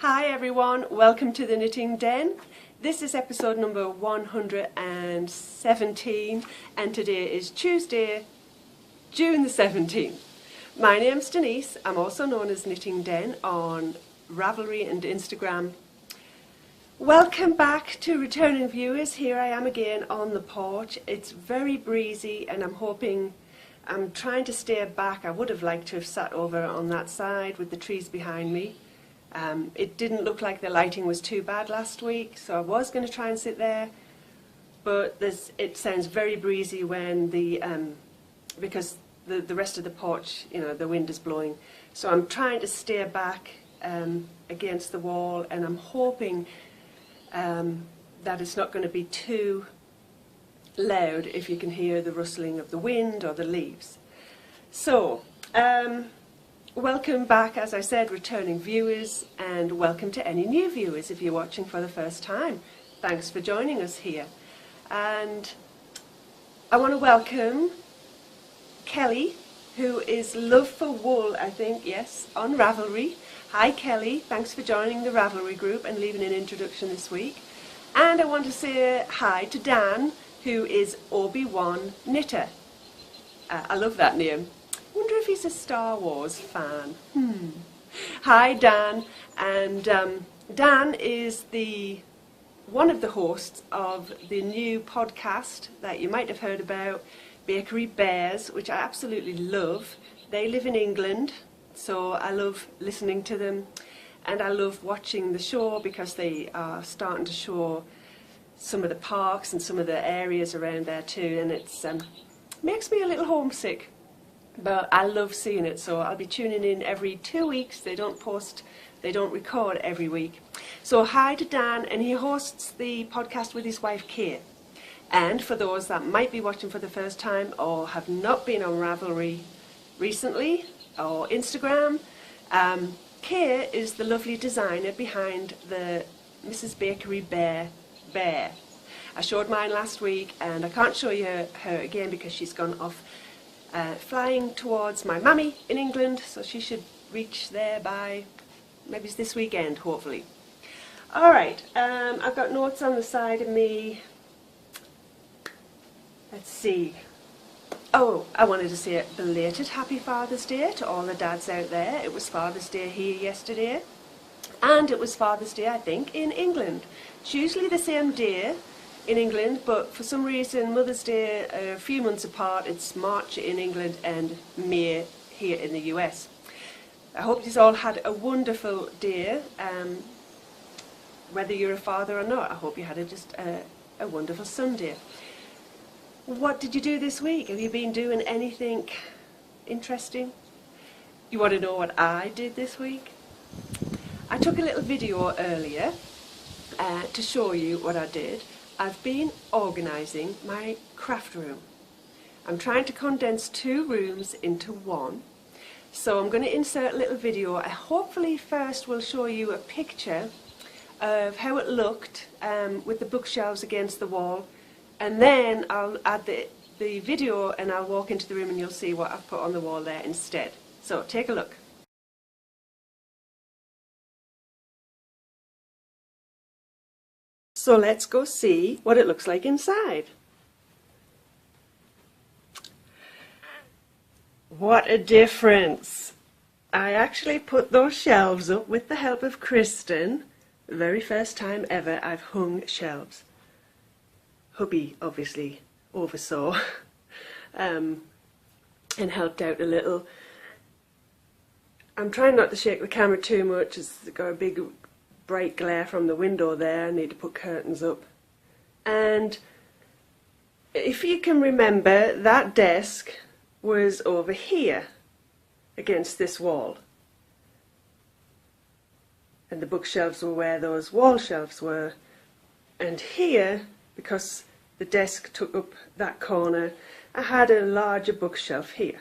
Hi everyone, welcome to the Knitting Den. This is episode number 117 and today is Tuesday, June the 17th. My name's Denise, I'm also known as Knitting Den on Ravelry and Instagram. Welcome back to returning viewers. Here I am again on the porch. It's very breezy and I'm trying to stay back. I would have liked to have sat over on that side with the trees behind me. It didn't look like the lighting was too bad last week, so I was going to try and sit there, but it sounds very breezy when because the rest of the porch, the wind is blowing. So I'm trying to steer back against the wall, and I'm hoping that it's not going to be too loud if you can hear the rustling of the wind or the leaves. So, welcome back, as I said, returning viewers, and welcome to any new viewers if you're watching for the first time. Thanks for joining us here. And I want to welcome Kelly, who is Love for Wool, I think, yes, on Ravelry. Hi Kelly, thanks for joining the Ravelry group and leaving an introduction this week. And I want to say hi to Dan, who is Obi-Wan Knitter. I love that name. Wonder if he's a Star Wars fan. Hi Dan, and Dan is one of the hosts of the new podcast that you might have heard about, Bakery Bears, which I absolutely love. They live in England, so I love listening to them, and I love watching the show because they are starting to show some of the parks and some of the areas around there too, and it makes me a little homesick. But I love seeing it, so I'll be tuning in every 2 weeks. They don't record every week. So hi to Dan, and he hosts the podcast with his wife Kate. And for those that might be watching for the first time or have not been on Ravelry recently or Instagram, Kate is the lovely designer behind the Mrs. Bakery Bear. I showed mine last week, and I can't show you her again because she's gone off flying towards my mummy in England, so she should reach there by maybe it's this weekend, hopefully. Alright, I've got notes on the side of me. Let's see. Oh, I wanted to say a belated Happy Father's Day to all the dads out there. It was Father's Day here yesterday, and it was Father's Day, I think, in England. It's usually the same day in England, but for some reason Mother's Day a few months apart. It's March in England and May here in the US. I hope you all had a wonderful day, whether you're a father or not. I hope you had just a wonderful Sunday. What did you do this week? Have you been doing anything interesting? You want to know what I did this week? I took a little video earlier to show you what I did. I've been organising my craft room. I'm trying to condense 2 rooms into one. So I'm going to insert a little video. I hopefully first will show you a picture of how it looked with the bookshelves against the wall. And then I'll add the video and I'll walk into the room and you'll see what I've put on the wall there instead. So take a look. So let's go see what it looks like inside. What a difference! I actually put those shelves up with the help of Kristen. The very first time ever I've hung shelves. Hubby obviously oversaw and helped out a little. I'm trying not to shake the camera too much. It's got a big bright glare from the window there. I need to put curtains up. And if you can remember, that desk was over here against this wall, and the bookshelves were where those wall shelves were, and here, because the desk took up that corner, I had a larger bookshelf here.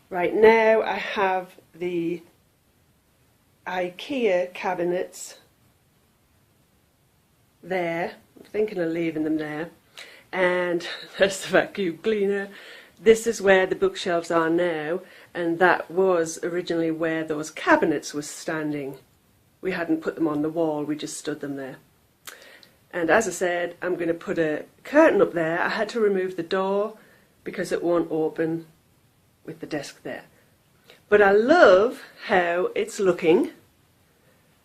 Right now I have the IKEA cabinets there. I'm thinking of leaving them there. And there's the vacuum cleaner. This is where the bookshelves are now, and that was originally where those cabinets were standing. we hadn't put them on the wall, we just stood them there. And as I said, I'm going to put a curtain up there. I had to remove the door because it won't open with the desk there. But I love how it's looking.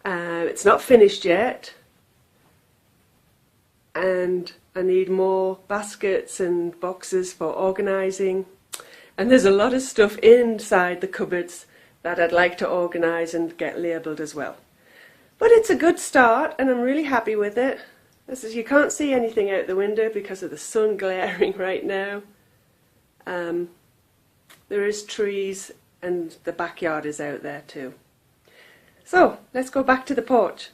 It's not finished yet. And I need more baskets and boxes for organising. And there's a lot of stuff inside the cupboards that I'd like to organise and get labelled as well. But it's a good start and I'm really happy with it. This is, you can't see anything out the window because of the sun glaring right now. There is trees and the backyard is out there too. So let's go back to the porch.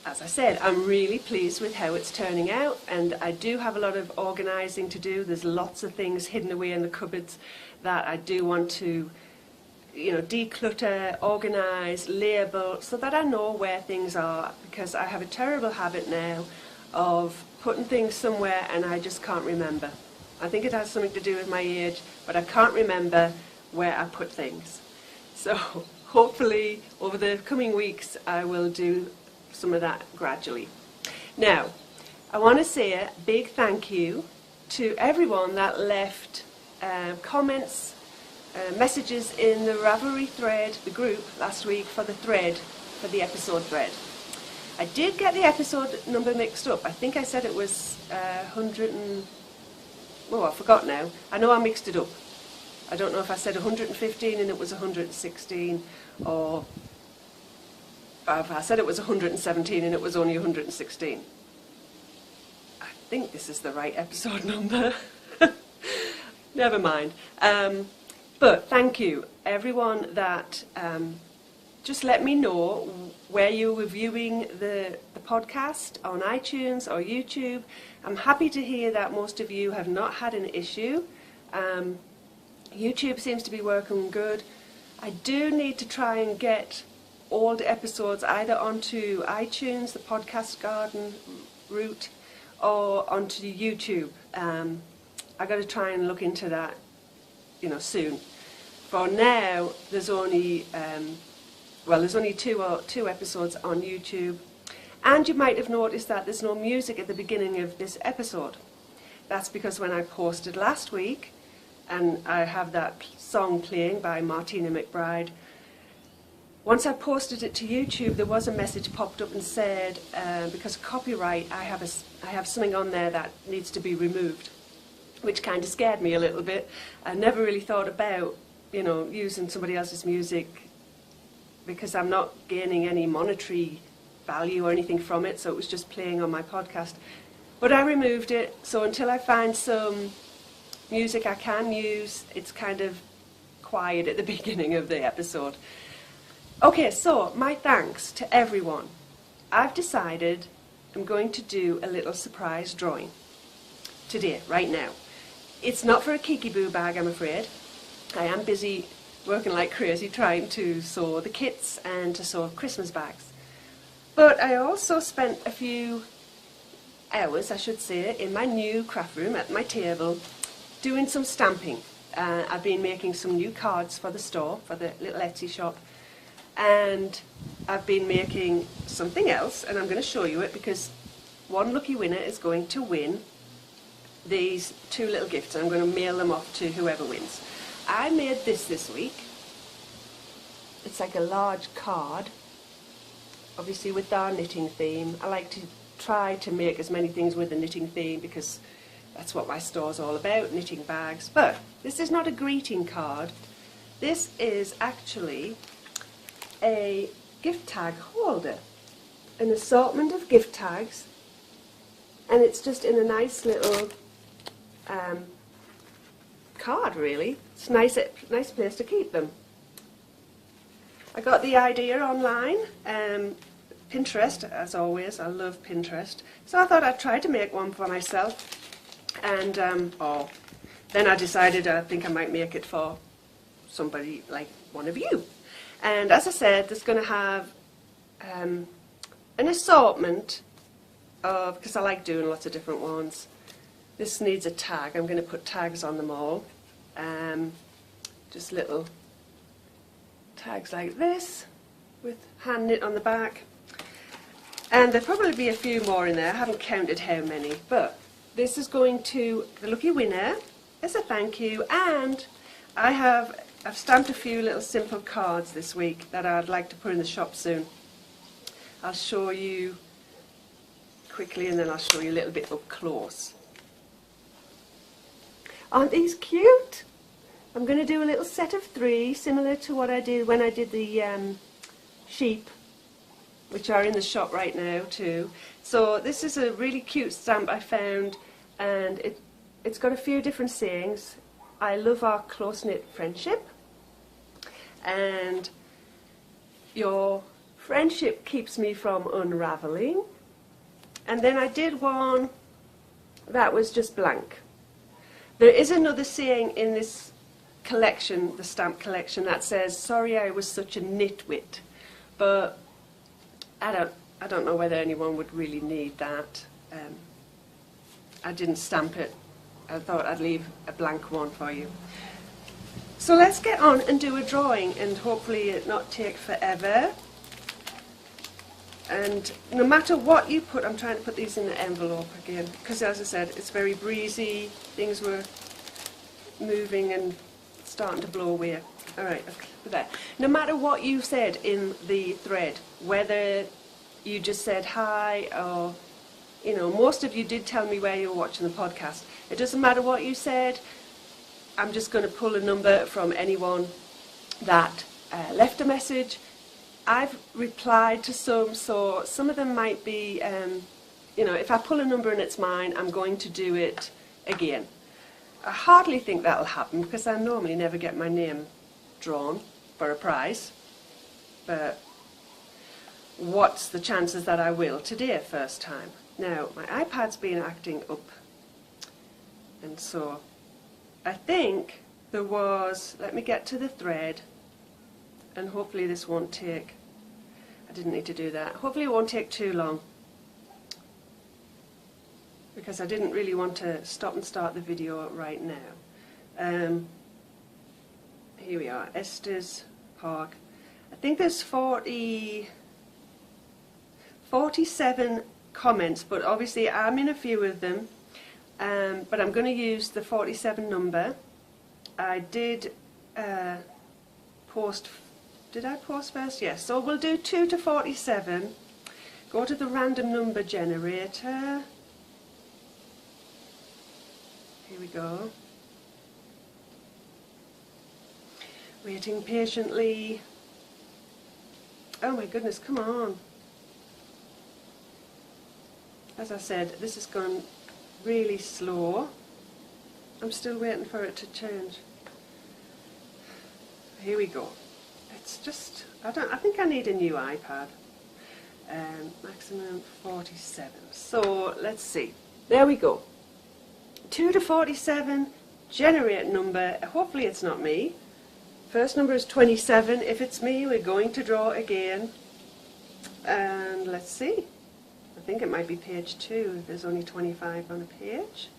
As I said, I'm really pleased with how it's turning out, and I do have a lot of organising to do. There's lots of things hidden away in the cupboards that I do want to, declutter, organise, label, so that I know where things are, because I have a terrible habit now of putting things somewhere and I just can't remember. I think it has something to do with my age, but I can't remember where I put things. So hopefully over the coming weeks I will do some of that gradually. Now, I want to say a big thank you to everyone that left comments, messages in the Ravelry thread, the group, last week for the episode thread. I did get the episode number mixed up. I think I said it was 100 and... oh, I forgot now. I know I mixed it up. I don't know if I said 115 and it was 116, or I said it was 117 and it was only 116. I think this is the right episode number. Never mind. But thank you, everyone that just let me know where you were viewing the podcast on iTunes or YouTube. I'm happy to hear that most of you have not had an issue. YouTube seems to be working good. I do need to try and get old episodes either onto iTunes, the podcast garden route, or onto YouTube. I got to try and look into that, soon. For now, there's only two episodes on YouTube, and you might have noticed that there's no music at the beginning of this episode. That's because when I posted last week, and I have that song playing by Martina McBride. Once I posted it to YouTube, there was a message popped up and said, because of copyright, I have something on there that needs to be removed, which kind of scared me a little bit. I never really thought about, using somebody else's music, because I'm not gaining any monetary value or anything from it, so it was just playing on my podcast. But I removed it, so until I find some music I can use, it's kind of quiet at the beginning of the episode. Okay, so my thanks to everyone. I've decided I'm going to do a little surprise drawing today, right now. It's not for a Kiki-Boo bag, I'm afraid. I am busy working like crazy trying to sew the kits and to sew Christmas bags. But I also spent a few hours, I should say, in my new craft room at my table doing some stamping. I've been making some new cards for the store, for the little Etsy shop, and I've been making something else, and I'm going to show you it because one lucky winner is going to win these two little gifts, and I'm going to mail them off to whoever wins. I made this week. It's like a large card, obviously with our knitting theme. I like to try to make as many things with the knitting theme because that's what my store's all about, knitting bags. But this is not a greeting card. This is actually a gift tag holder, an assortment of gift tags, and it's just in a nice little card, really. It's a nice place to keep them. I got the idea online, Pinterest, as always. I love Pinterest. So I thought I'd try to make one for myself. And then I decided I think I might make it for somebody like one of you. And as I said, there's going to have an assortment of, because I like doing lots of different ones. This needs a tag. I'm going to put tags on them all. Just little tags like this with hand knit on the back. And there'll probably be a few more in there. I haven't counted how many, but this is going to the lucky winner as a thank you. And I've stamped a few little simple cards this week that I'd like to put in the shop soon. I'll show you quickly and then I'll show you a little bit up close. Aren't these cute? I'm going to do a little set of 3 similar to what I did when I did the sheep, which are in the shop right now too. So this is a really cute stamp I found, and it's got a few different sayings. I love our close-knit friendship, and your friendship keeps me from unraveling. And then I did one that was just blank. There is another saying in this collection, the stamp collection, that says, sorry I was such a nitwit, but I don't know whether anyone would really need that. I didn't stamp it. I thought I'd leave a blank one for you. So let's get on and do a drawing, and hopefully it not take forever. And no matter what you put, I'm trying to put these in the envelope again, because as I said, it's very breezy. Things were moving and starting to blow away. Alright, there. No matter what you said in the thread, whether you just said hi or, you know, most of you did tell me where you were watching the podcast. It doesn't matter what you said. I'm just going to pull a number from anyone that left a message. I've replied to some, so some of them might be, you know, if I pull a number and it's mine, I'm going to do it again. I hardly think that'll happen because I normally never get my name drawn for a prize, but what's the chances that I will today, first time? Now, my iPad's been acting up, and so I think there was, let me get to the thread, and hopefully this won't take, I didn't need to do that, hopefully it won't take too long, because I didn't really want to stop and start the video right now. Here we are, Esther's Park. I think there's 47 comments, but obviously I'm in a few of them, but I'm going to use the 47 number. I did post, did I post first? Yes, so we'll do 2 to 47. Go to the random number generator. Here we go. Waiting patiently. Oh my goodness, come on. As I said, this has gone really slow. I'm still waiting for it to change. Here we go. It's just, I think I need a new iPad. Maximum 47. So let's see. There we go. 2 to 47, generate number. Hopefully it's not me. First number is 27. If it's me, we're going to draw again. And let's see. I think it might be page 2. There's only 25 on a page.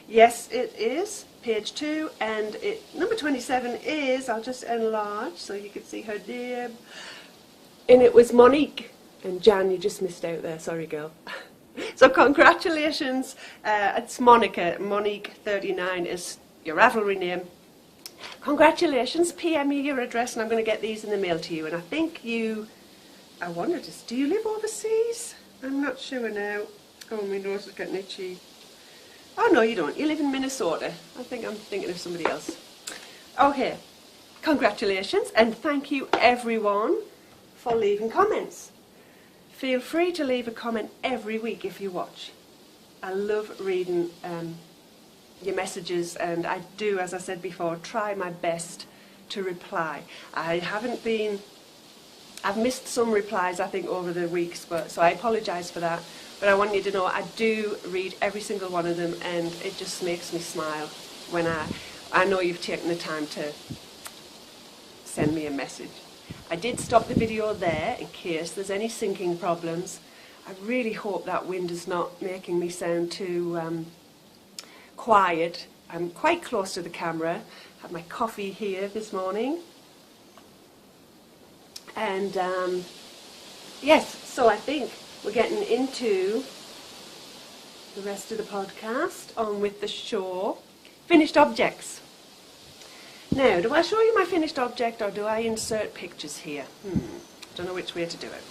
Yes, it is page 2, and number 27 is, I'll just enlarge so you can see her name. And it was Monique. And Jan, you just missed out there. Sorry, girl. So congratulations. It's Monica. Monique39 is your Ravelry name. Congratulations. PM me your address, and I'm going to get these in the mail to you. And I think you, I wonder, do you live overseas? I'm not sure now. Oh, my nose is getting itchy. Oh, no, you don't. You live in Minnesota. I think I'm thinking of somebody else. Okay. Congratulations, and thank you, everyone, for leaving comments. Feel free to leave a comment every week if you watch. I love reading your messages, and I do, as I said before, try my best to reply. I've missed some replies, I think, over the weeks, so I apologise for that. But I want you to know I do read every single one of them, and it just makes me smile when I know you've taken the time to send me a message. I did stop the video there in case there's any syncing problems. I really hope that wind is not making me sound too quiet. I'm quite close to the camera. Had my coffee here this morning. And yes, so I think we're getting into the rest of the podcast on with the show. Finished objects. Now, do I show you my finished object or do I insert pictures here? Don't know which way to do it.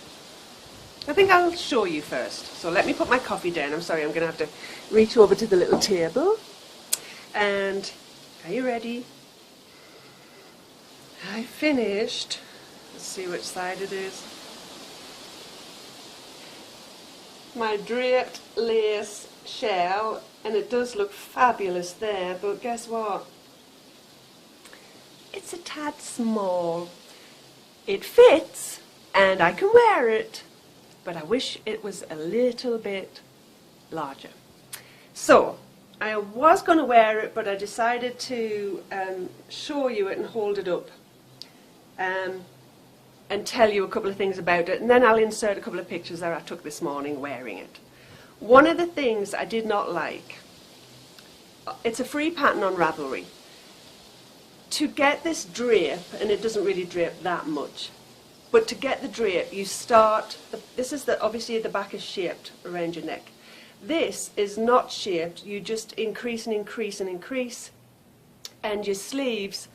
I think I'll show you first. So let me put my coffee down. I'm sorry, I'm going to have to reach over to the little table. And are you ready? I finished. Let's see which side it is. My draped lace shell, and it does look fabulous there, but guess what? It's a tad small. It fits, and I can wear it, but I wish it was a little bit larger. So, I was going to wear it, but I decided to show you it and hold it up and tell you a couple of things about it, and then I'll insert a couple of pictures that I took this morning wearing it. One of the things I did not like, it's a free pattern on Ravelry. To get this drape, and it doesn't really drape that much, but to get the drape, you start, this is obviously the back is shaped around your neck. This is not shaped, you just increase and increase and increase, and your sleeves,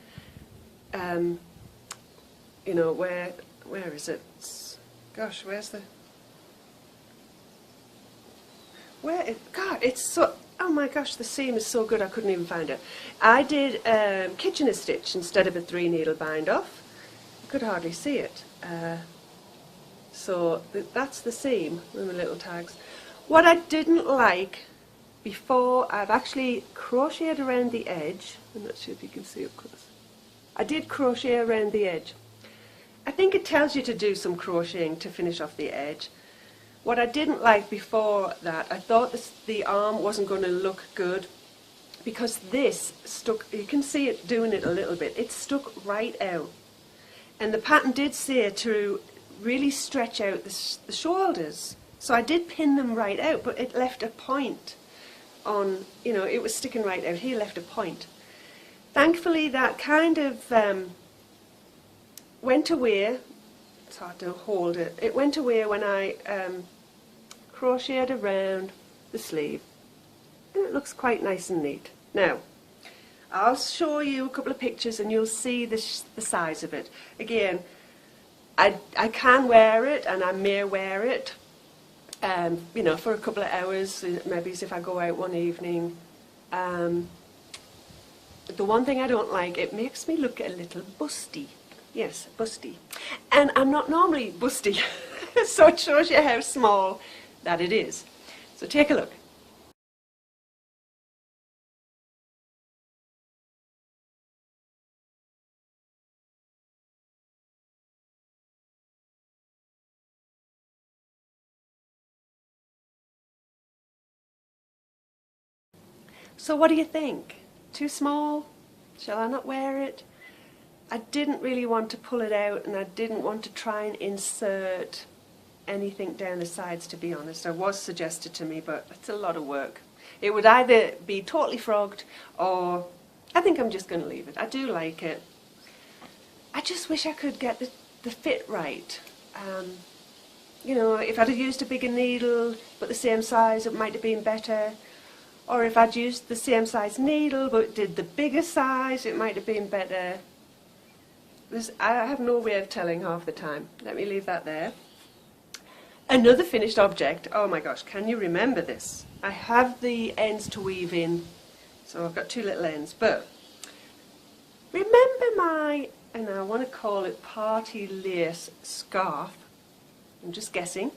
you know, where is it? Gosh, where's the, God, it's so, oh my gosh, the seam is so good I couldn't even find it. I did Kitchener stitch instead of a 3-needle bind off. You could hardly see it. So that's the seam with my little tags. What I didn't like before, I've actually crocheted around the edge. I'm not sure if you can see up close. I did crochet around the edge. I think it tells you to do some crocheting to finish off the edge. What I didn't like before that, I thought the arm wasn't going to look good because this stuck, you can see it doing it a little bit, it stuck right out. And the pattern did say to really stretch out the shoulders. So I did pin them right out, but it left a point on, you know, it was sticking right out here, left a point. Thankfully that kind of went away. It's hard to hold it. It went away when I crocheted around the sleeve, and it looks quite nice and neat. Now, I'll show you a couple of pictures and you'll see the size of it. Again, I can wear it and I may wear it, you know, for a couple of hours, maybe if I go out one evening. The one thing I don't like, it makes me look a little busty. Yes, busty. And I'm not normally busty, so it shows you how small that it is. So take a look. So what do you think? Too small? Shall I not wear it? I didn't really want to pull it out, and I didn't want to try and insert anything down the sides, to be honest. It was suggested to me, but it's a lot of work. It would either be totally frogged, or I think I'm just going to leave it. I do like it. I just wish I could get the fit right. You know, if I'd have used a bigger needle, but the same size, it might have been better. Or if I'd used the same size needle, but did the bigger size, it might have been better. I have no way of telling half the time. Let me leave that there. Another finished object. Oh my gosh, can you remember this? I have the ends to weave in, so I've got two little ends. But remember my, and I want to call it party lace scarf. I'm just guessing.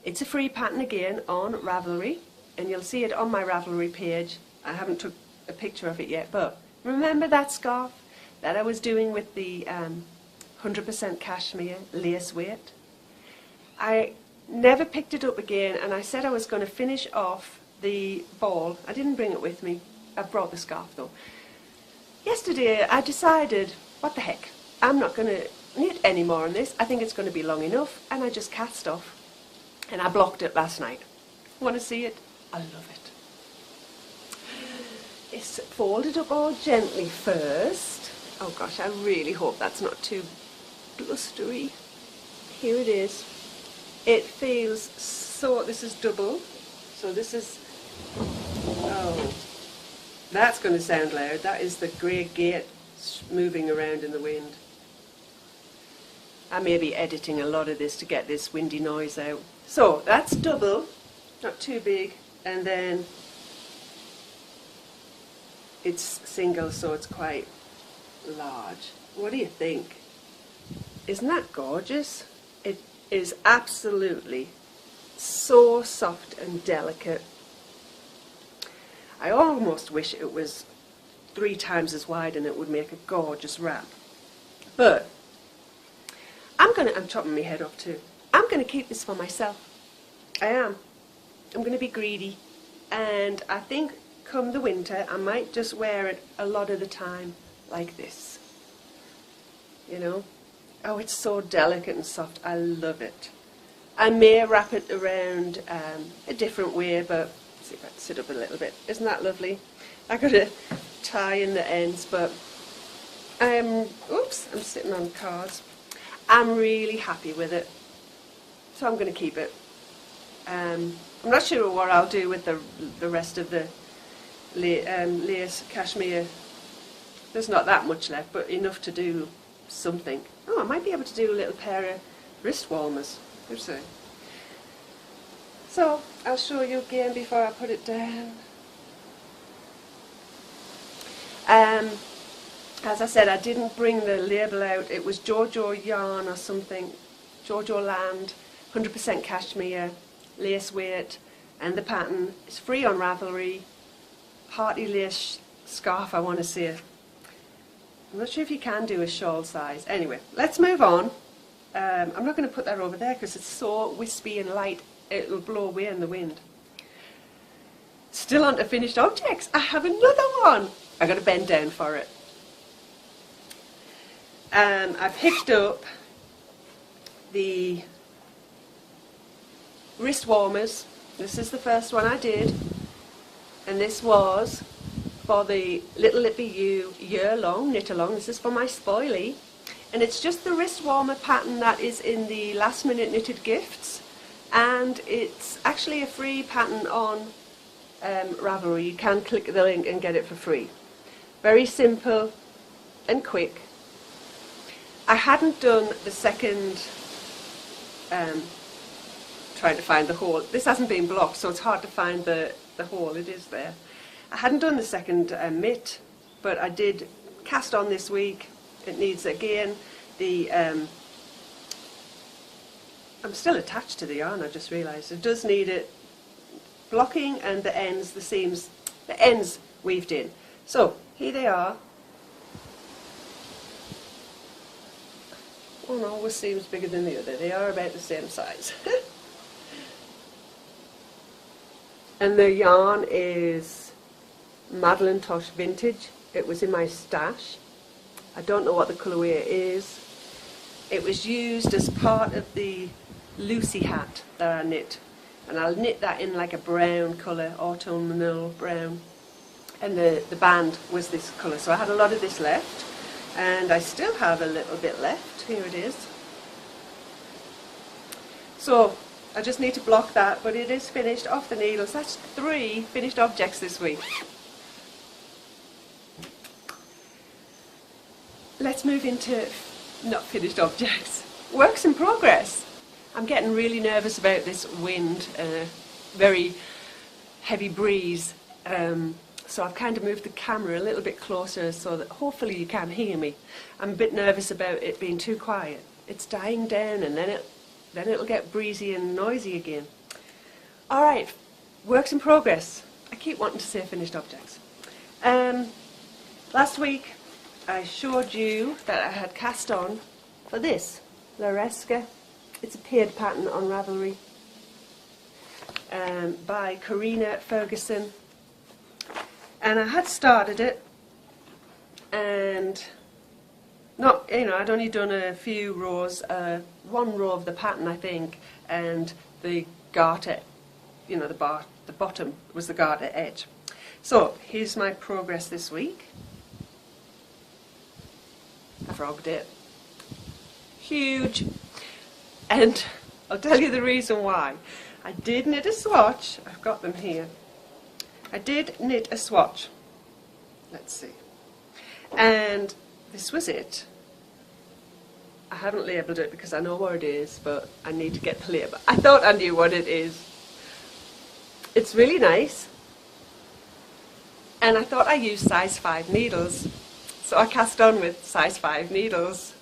It's a free pattern again on Ravelry, and you'll see it on my Ravelry page. I haven't took a picture of it yet, but remember that scarf that I was doing with the 100% cashmere lace weight? I never picked it up again, and I said I was going to finish off the ball. I didn't bring it with me. I brought the scarf though. Yesterday I decided, what the heck, I'm not going to knit any more on this. I think it's going to be long enough, and I just cast off. And I blocked it last night. Want to see it? I love it. It's folded up all gently first. Oh gosh, I really hope that's not too blustery. here it is. It feels so, this is double, so this is, oh, that's going to sound loud. That is the grey gate moving around in the wind. I may be editing a lot of this to get this windy noise out. So that's double, not too big, and then it's single, so it's quite large. What do you think? Isn't that gorgeous? It is absolutely so soft and delicate. I almost wish it was 3 times as wide and it would make a gorgeous wrap. But I'm chopping my head off too. I'm going to keep this for myself. I am. I'm going to be greedy, and I think come the winter I might just wear it a lot of the time like this. You know? Oh, it's so delicate and soft. I love it. I may wrap it around a different way, but see if I can sit up a little bit. Isn't that lovely? I got a tie in the ends, but oops, I'm sitting on cards. I'm really happy with it, so I'm going to keep it. I'm not sure what I'll do with the rest of the lace cashmere. There's not that much left, but enough to do something. Oh, I might be able to do a little pair of wrist warmers. Who's say? So I'll show you again before I put it down. As I said, I didn't bring the label out. It was Jojo yarn or something, Jojo Land, 100% cashmere, lace weight, and the pattern is free on Ravelry. Party lace scarf, I want to say. I'm not sure if you can do a shawl size. Anyway, let's move on. I'm not going to put that over there because it's so wispy and light, it'll blow away in the wind. Still on to finished objects. I have another one. I got to bend down for it. I picked up the wrist warmers. This is the first one I did, and this was for the Little Lippy You year-long knit-along. This is for my spoilie, and it's just the wrist warmer pattern that is in the last minute knitted gifts, and it's actually a free pattern on Ravelry. You can click the link and get it for free. Very simple and quick. I hadn't done the second, trying to find the hole. This hasn't been blocked, so it's hard to find the hole. It is there. I hadn't done the second mitt, but I did cast on this week. It needs, again, the, I'm still attached to the yarn, I just realised. It does need it blocking, and the ends, the seams, the ends weaved in. So, here they are. One always seems bigger than the other. They are about the same size. And the yarn is Madeline Tosh Vintage. It was in my stash. I don't know what the colourway is. It was used as part of the Lucy hat that I knit. And I'll knit that in like a brown colour, autumnal brown. And the band was this colour. So I had a lot of this left. And I still have a little bit left. Here it is. So I just need to block that, but it is finished off the needles. That's 3 finished objects this week. Let's move into not finished objects. Works in progress. I'm getting really nervous about this wind, very heavy breeze. So I've kind of moved the camera a little bit closer so that hopefully you can hear me. I'm a bit nervous about it being too quiet. It's dying down, and then it'll get breezy and noisy again. All right, works in progress. I keep wanting to say finished objects. Last week I showed you that I had cast on for this, Laresca. It's a paid pattern on Ravelry by Karina Ferguson. And I had started it, and I'd only done a few rows, 1 row of the pattern I think, and the garter, the bottom was the garter edge. So here's my progress this week. I frogged it. Huge. And I'll tell you the reason why. I did knit a swatch. I've got them here. I did knit a swatch. Let's see. And this was it. I haven't labelled it because I know what it is, but I need to get the label. I thought I knew what it is. It's really nice. And I thought I used size 5 needles. So I cast on with size 5 needles,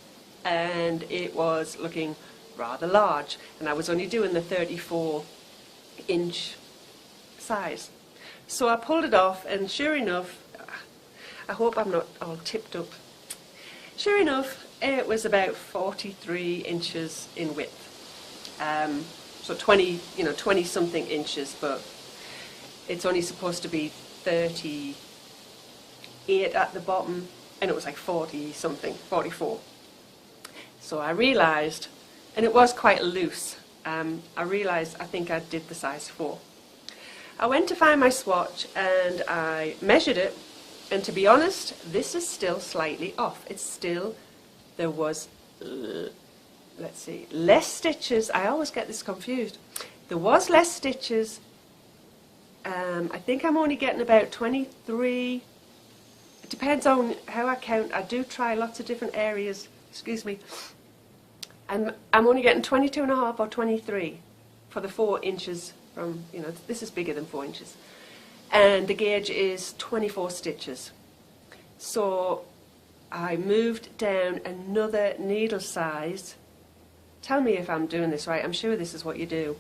and it was looking rather large. And I was only doing the 34-inch size. So I pulled it off, and sure enough, I hope I'm not all tipped up. Sure enough, it was about 43 inches in width. So 20 something inches, but it's only supposed to be 38 at the bottom, and it was like 40 something, 44. So I realised, and it was quite loose, I realised I think I did the size 4. I went to find my swatch and I measured it, and to be honest, this is still slightly off. It's still, there was, let's see, less stitches. I always get this confused. There was less stitches. I think I'm only getting about 23. It depends on how I count. I do try lots of different areas, excuse me. And I'm only getting 22.5 or 23 for the 4 inches from, this is bigger than 4 inches. And the gauge is 24 stitches. So I moved down another needle size. Tell me if I'm doing this right. I'm sure this is what you do.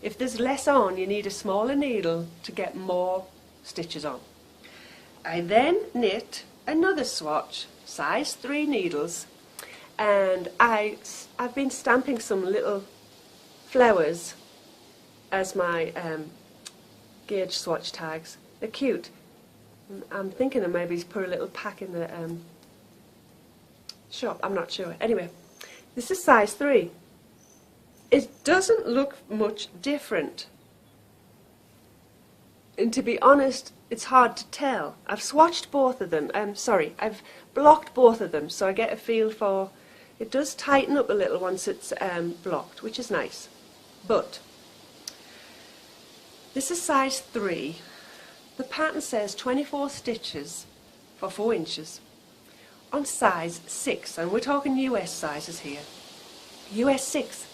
If there's less on, you need a smaller needle to get more stitches on. I then knit another swatch, size 3 needles, and I've been stamping some little flowers as my gauge swatch tags. They're cute. I'm thinking of maybe put a little pack in the shop. I'm not sure. Anyway, this is size 3. It doesn't look much different. And to be honest, it's hard to tell. I've swatched both of them. I've blocked both of them, so I get a feel for. It does tighten up a little once it's blocked, which is nice. But this is size 3. The pattern says 24 stitches for 4 inches on size 6, and we're talking US sizes here. US 6.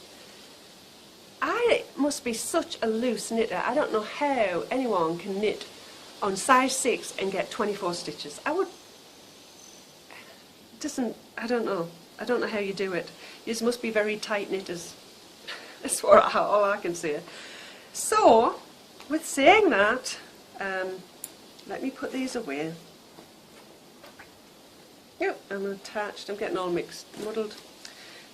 I must be such a loose knitter. I don't know how anyone can knit on size 6 and get 24 stitches. I don't know. I don't know how you do it. You must be very tight knitters. That's all I can say. So, with saying that, let me put these away. Yep, I'm attached. I'm getting all mixed, muddled,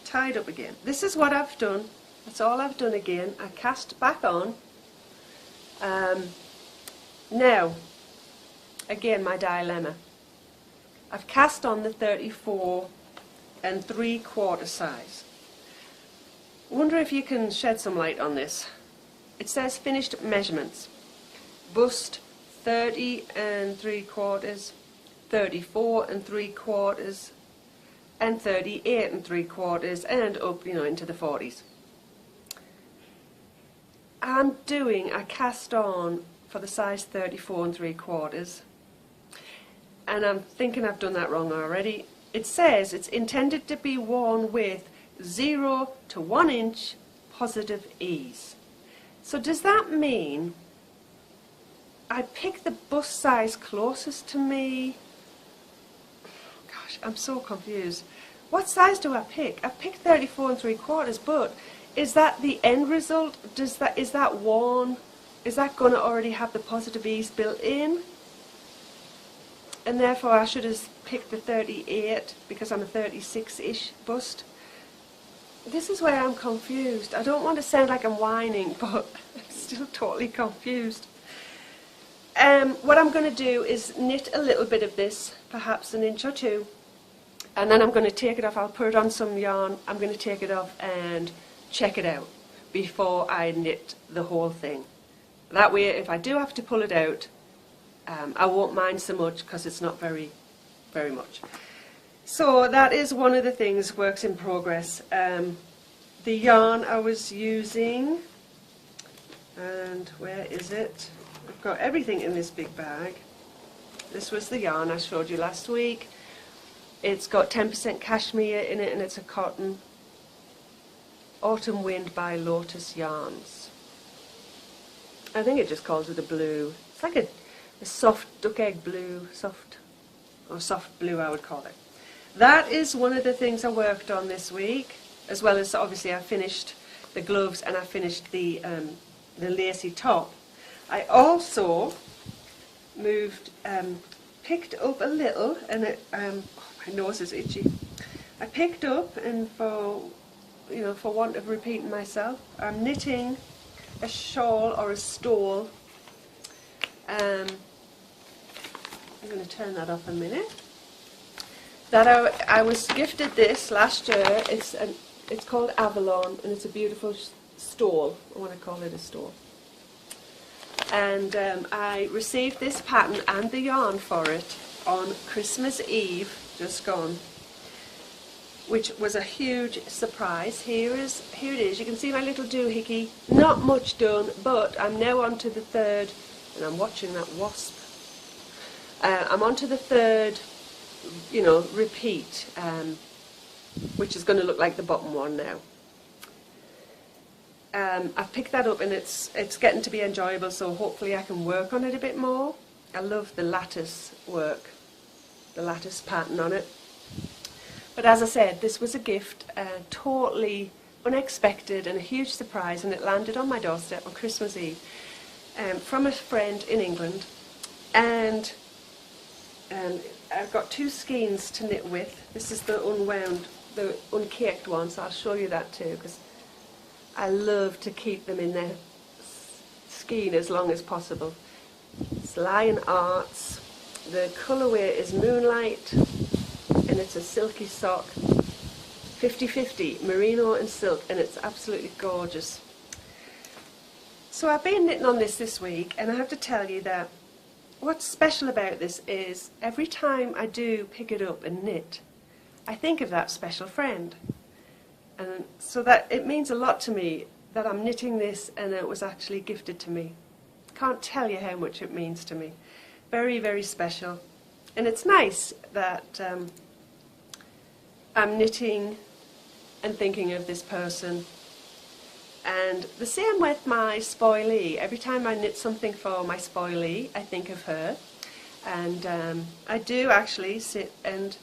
tied up again. This is what I've done. That's all I've done again. I cast back on. Now, again, my dilemma. I've cast on the 34 3/4 size. Wonder if you can shed some light on this. It says finished measurements. Bust 30 3/4, 34 3/4, and 38 3/4, and up, into the 40s. I cast on for the size 34 3/4, and I'm thinking I've done that wrong already. It says it's intended to be worn with 0 to 1 inch positive ease. So does that mean I pick the bust size closest to me? Gosh, I'm so confused. What size do I pick? I picked 34 3/4, but is that the end result? Is that worn? Is that going to already have the positive ease built in? And therefore I should have picked the 38 because I'm a 36-ish bust. This is where I'm confused. I don't want to sound like I'm whining, but I'm still totally confused. What I'm going to do is knit a little bit of this, perhaps an inch or two, and then I'm going to take it off. I'll put it on some yarn. I'm going to take it off and check it out before I knit the whole thing. That way, if I do have to pull it out, I won't mind so much because it's not very much. So that is one of the things, works in progress. The yarn I was using, and where is it? I've got everything in this big bag. This was the yarn I showed you last week. It's got 10% cashmere in it and it's a cotton. Autumn Wind by Lotus Yarns. I think it just calls it a blue. It's like a soft duck egg blue, soft blue I would call it. That is one of the things I worked on this week, as well as obviously I finished the gloves and I finished the lacy top. I also picked up a little, and my nose is itchy. I picked up, and for want of repeating myself, I'm knitting a shawl or a stole. I'm going to turn that off a minute. That I was gifted this last year. It's called Avalon, and it's a beautiful stole. I want to call it a stole. And I received this pattern and the yarn for it on Christmas Eve, just gone, which was a huge surprise. Here it is. You can see my little doohickey. Not much done, but I'm now on to the third, and I'm watching that wasp. I'm on to the third, repeat, which is going to look like the bottom one now. I've picked that up and it's getting to be enjoyable, so hopefully I can work on it a bit more. I love the lattice work, the lattice pattern on it. But as I said, this was a gift, totally unexpected and a huge surprise, and it landed on my doorstep on Christmas Eve from a friend in England. And I've got two skeins to knit with. This is the unwound, the uncaked one, so I'll show you that too, because I love to keep them in their skein as long as possible. It's Lion Arts. The colourway is Moonlight, and it's a silky sock. 50-50, merino and silk, and it's absolutely gorgeous. So I've been knitting on this week, and I have to tell you that what's special about this is every time I do pick it up and knit, I think of that special friend. And so that it means a lot to me that I'm knitting this and it was actually gifted to me. Can't tell you how much it means to me. Very, very special. And it's nice that I'm knitting and thinking of this person. And the same with my spoilee. Every time I knit something for my spoilee, I think of her. And I do actually sit and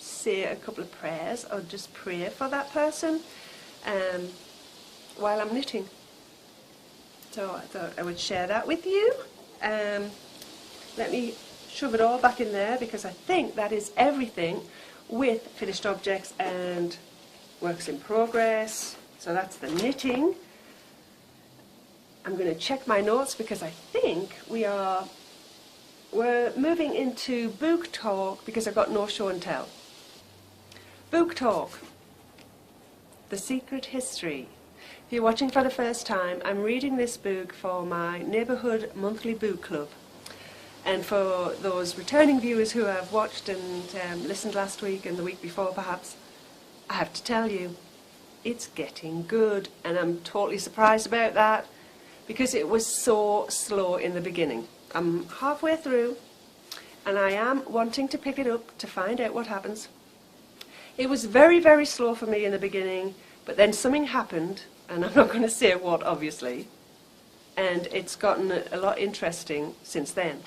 say a couple of prayers or just pray for that person while I'm knitting. So I thought I would share that with you. Let me shove it all back in there, because I think that is everything with finished objects and works in progress. So that's the knitting. I'm going to check my notes because I think we're moving into book talk, because I've got no show and tell. Book talk. The Secret History. If you're watching for the first time, I'm reading this book for my neighbourhood monthly book club. And for those returning viewers who have watched and listened last week and the week before perhaps, I have to tell you, it's getting good, and I'm totally surprised about that because it was so slow in the beginning. I'm halfway through and I am wanting to pick it up to find out what happens. It was very, very slow for me in the beginning, but then something happened, and I'm not going to say what obviously, and it's gotten a lot interesting since then.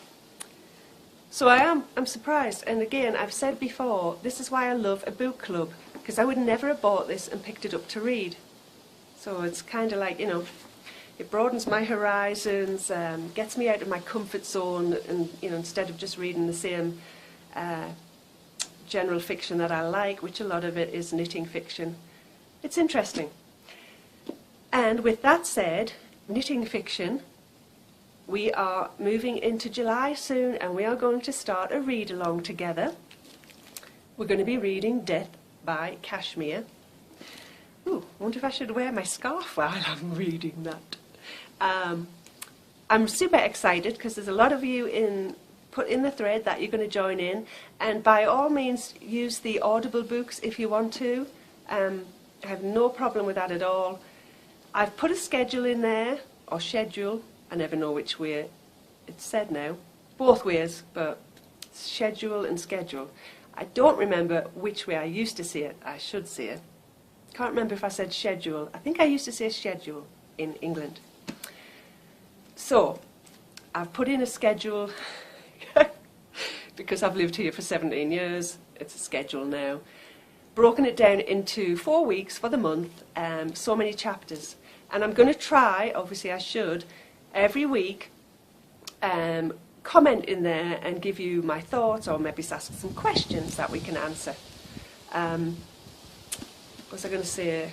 So I'm surprised, and again, I've said before, this is why I love a book club, because I would never have bought this and picked it up to read. So it's kind of like, it broadens my horizons, gets me out of my comfort zone, and instead of just reading the same general fiction that I like, which a lot of it is knitting fiction. It's interesting. And with that said, knitting fiction, we are moving into July soon, and we are going to start a read-along together. We're going to be reading Death by Kashmir. Ooh, I wonder if I should wear my scarf while I'm reading that. I'm super excited because there's a lot of you put in the thread that you're going to join in, and by all means use the Audible books if you want to. I have no problem with that at all. I've put a schedule in there, or schedule. I never know which way it's said now. Both ways, but schedule and schedule. I don't remember which way I used to say it. I should say it. Can't remember if I said schedule. I think I used to say schedule in England. So, I've put in a schedule because I've lived here for 17 years. It's a schedule now. Broken it down into 4 weeks for the month, so many chapters. And I'm going to try, obviously I should, every week comment in there and give you my thoughts, or maybe ask some questions that we can answer. What was I going to say?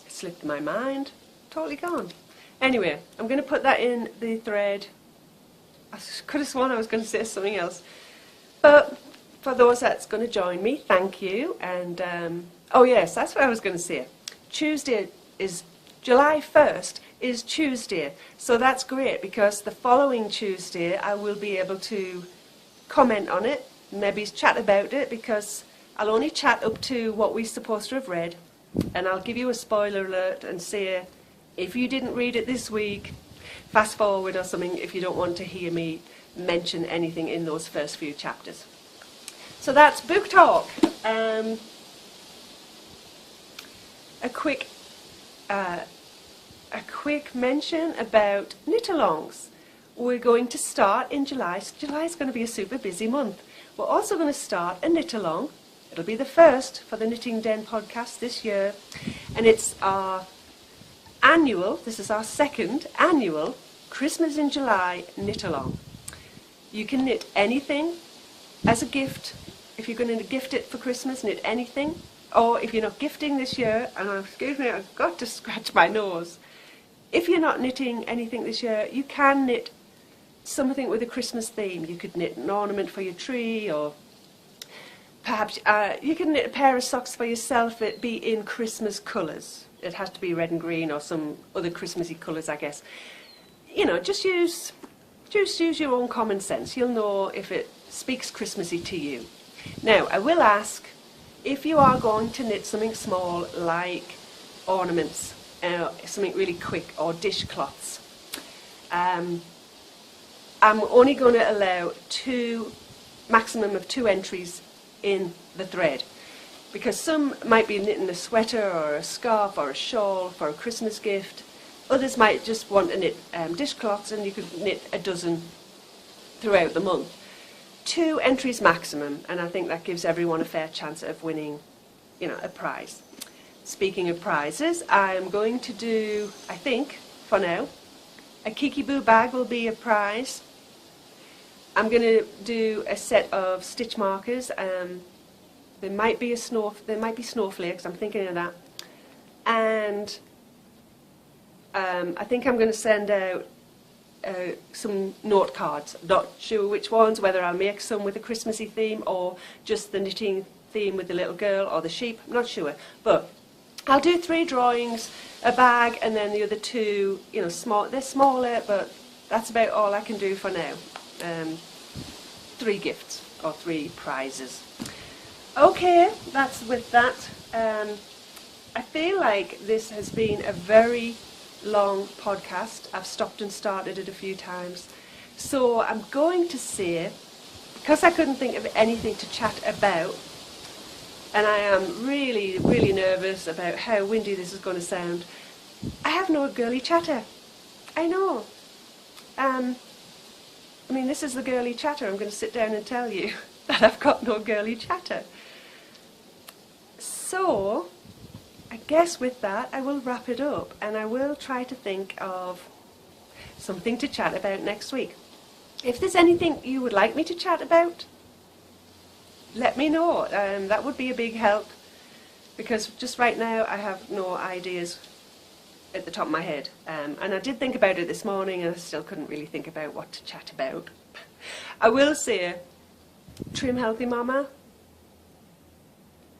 It slipped my mind. Totally gone. Anyway, I'm going to put that in the thread. I could have sworn I was going to say something else. But for those that's going to join me, thank you. And, oh yes, that's what I was going to say. Tuesday is, July 1st is Tuesday. So that's great, because the following Tuesday I will be able to comment on it, maybe chat about it, because I'll only chat up to what we're supposed to have read. And I'll give you a spoiler alert and say, if you didn't read it this week, fast forward or something if you don't want to hear me mention anything in those first few chapters. So that's book talk. A quick mention about knit-alongs. We're going to start in July. July is going to be a super busy month. We're also going to start a knit-along. It'll be the first for the Knitting Den podcast this year, and it's our annual, this is our second annual Christmas in July knit-along. You can knit anything as a gift. If you're going to gift it for Christmas, knit anything. Or if you're not gifting this year, and excuse me, I've got to scratch my nose. If you're not knitting anything this year, you can knit something with a Christmas theme. You could knit an ornament for your tree, or perhaps you can knit a pair of socks for yourself that be in Christmas colours. It has to be red and green or some other Christmassy colours, I guess. You know, just use your own common sense. You'll know if it speaks Christmassy to you. Now, I will ask, if you are going to knit something small like ornaments, something really quick, or dishcloths, I'm only going to allow maximum of two entries in the thread, because some might be knitting a sweater or a scarf or a shawl for a Christmas gift. Others might just want to knit dishcloths, and you could knit a dozen throughout the month. 2 entries maximum, and I think that gives everyone a fair chance of winning, you know, a prize. Speaking of prizes, I'm going to do, I think, for now, a Kiki Boo bag will be a prize. I'm going to do a set of stitch markers. There might be snowflakes. I'm thinking of that. And I think I'm going to send out some note cards. Not sure which ones, whether I'll make some with a Christmassy theme or just the knitting theme with the little girl or the sheep. I'm not sure. But I'll do 3 drawings, a bag, and then the other 2, you know, small. They're smaller, but that's about all I can do for now. 3 gifts or 3 prizes. Okay, that's with that. I feel like this has been a very long podcast. I've stopped and started it a few times. So I'm going to say, because I couldn't think of anything to chat about, and I am really, really nervous about how windy this is going to sound, I have no girly chatter. I know. I mean, this is the girly chatter. I'm going to sit down and tell you that I've got no girly chatter. So, I guess with that I will wrap it up, and I will try to think of something to chat about next week. If there's anything you would like me to chat about, let me know. That would be a big help, because just right now I have no ideas at the top of my head. And I did think about it this morning, and I still couldn't really think about what to chat about. I will say, Trim Healthy Mama,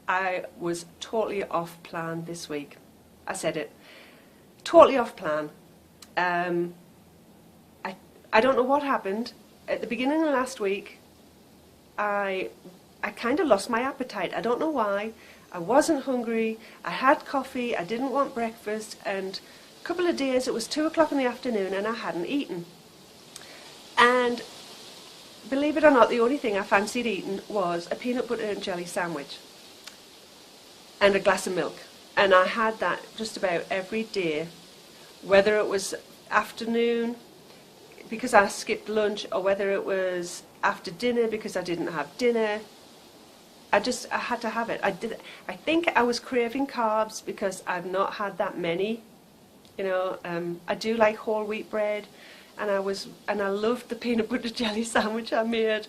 I was totally off plan this week. I said it. Totally off plan. I don't know what happened. At the beginning of last week, I kind of lost my appetite. I don't know why. I wasn't hungry, I had coffee, I didn't want breakfast, and a couple of days it was 2 o'clock in the afternoon and I hadn't eaten. And believe it or not, the only thing I fancied eating was a peanut butter and jelly sandwich and a glass of milk. And I had that just about every day, whether it was afternoon because I skipped lunch, or whether it was after dinner because I didn't have dinner. I had to have it. I think I was craving carbs because I've not had that many. You know, I do like whole wheat bread, and I loved the peanut butter jelly sandwich I made.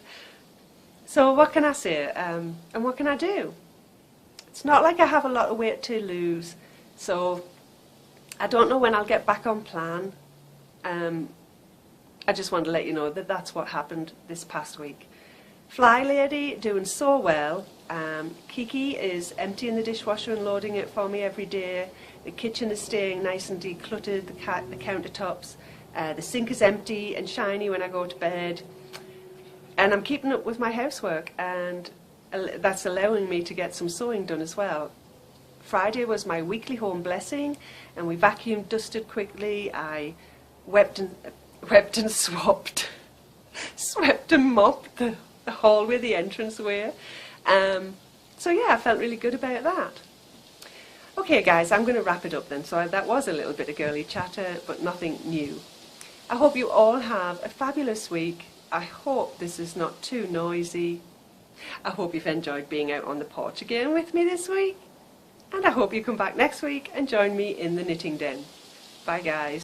So what can I say? And what can I do? It's not like I have a lot of weight to lose, so I don't know when I'll get back on plan. I just want to let you know that that's what happened this past week. Fly Lady doing so well. Kiki is emptying the dishwasher and loading it for me every day. The kitchen is staying nice and decluttered, the countertops. The sink is empty and shiny when I go to bed. And I'm keeping up with my housework, and that's allowing me to get some sewing done as well. Friday was my weekly home blessing, and we vacuumed, dusted quickly. I wept and swapped, swept and mopped the hallway, the entranceway. So yeah, I felt really good about that. Okay guys, I'm going to wrap it up then. So that was a little bit of girly chatter, but nothing new. I hope you all have a fabulous week. I hope this is not too noisy. I hope you've enjoyed being out on the porch again with me this week. And I hope you come back next week and join me in the knitting den. Bye guys.